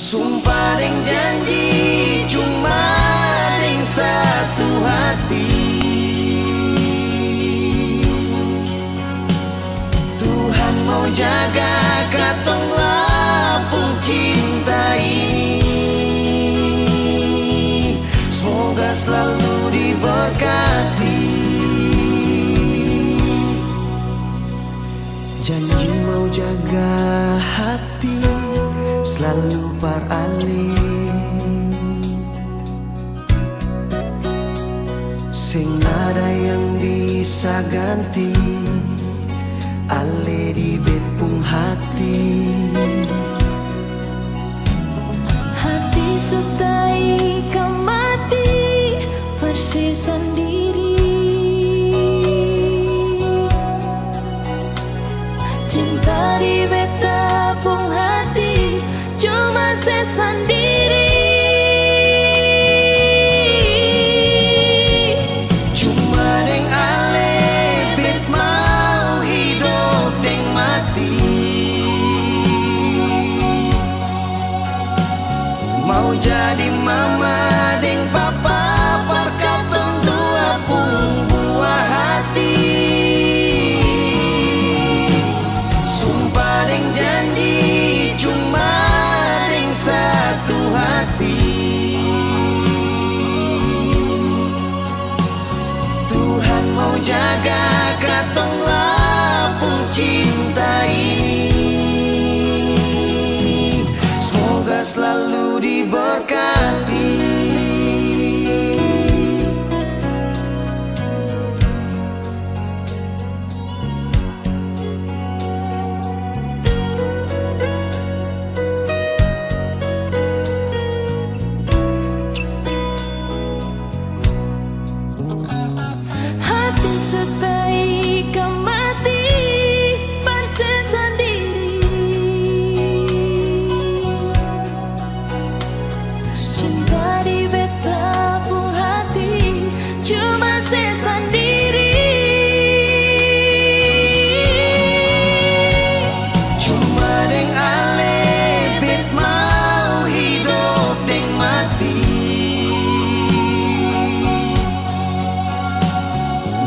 Sumpah deng janji cuma deng satu hati. Tuhan mau jaga katong lapung cinta ini. Semoga selalu diberkati. Janji mau jaga hati selalu paralih, sing ada yang bisa ganti ale di bepung hati. Hati sutai kamati persis sendiri. Cinta di betapung hati cuma sesendiri. Cuma deng ale bet mau hidup deng mati. Mau jadi mama deng papa perkatong dua pung buah hati. Sumpah deng janji cuma deng satu hati. Tuhan mau jaga katong lapung cinta ini. Semoga selalu diberkati. Hati sutai kamati persis sendiri. Cinta di betapung hati cuma sesendiri. Cuma deng ale bet mau hidup deng mati.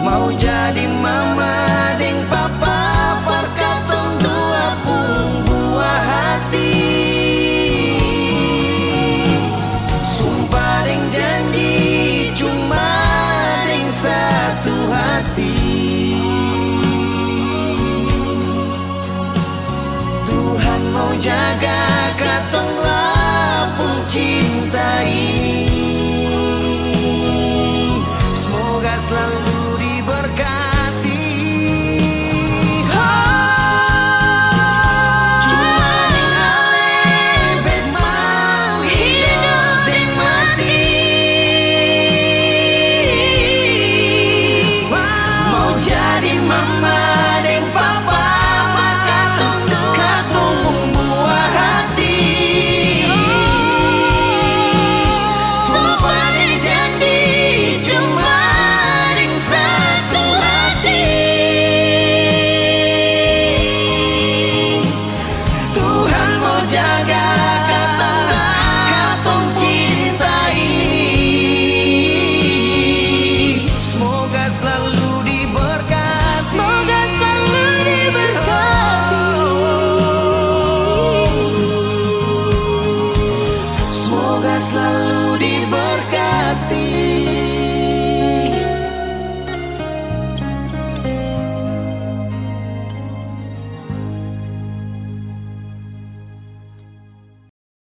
Mau jadi mama deng papa perkatong dua pung buah hati. Sumpah deng janji cuma deng satu hati. Tuhan mau jaga katong lapung cinta ini. Semoga selalu diberkati. Cuma deng ale bet mau hidup deng mati. Mau jadi mama deng papa katong buah hati. Sumpah deng janji cuma deng satu hati. Tuhan mau jaga katong cinta ini. Semoga selalu diberkati. Semoga selalu diberkati. Semoga selalu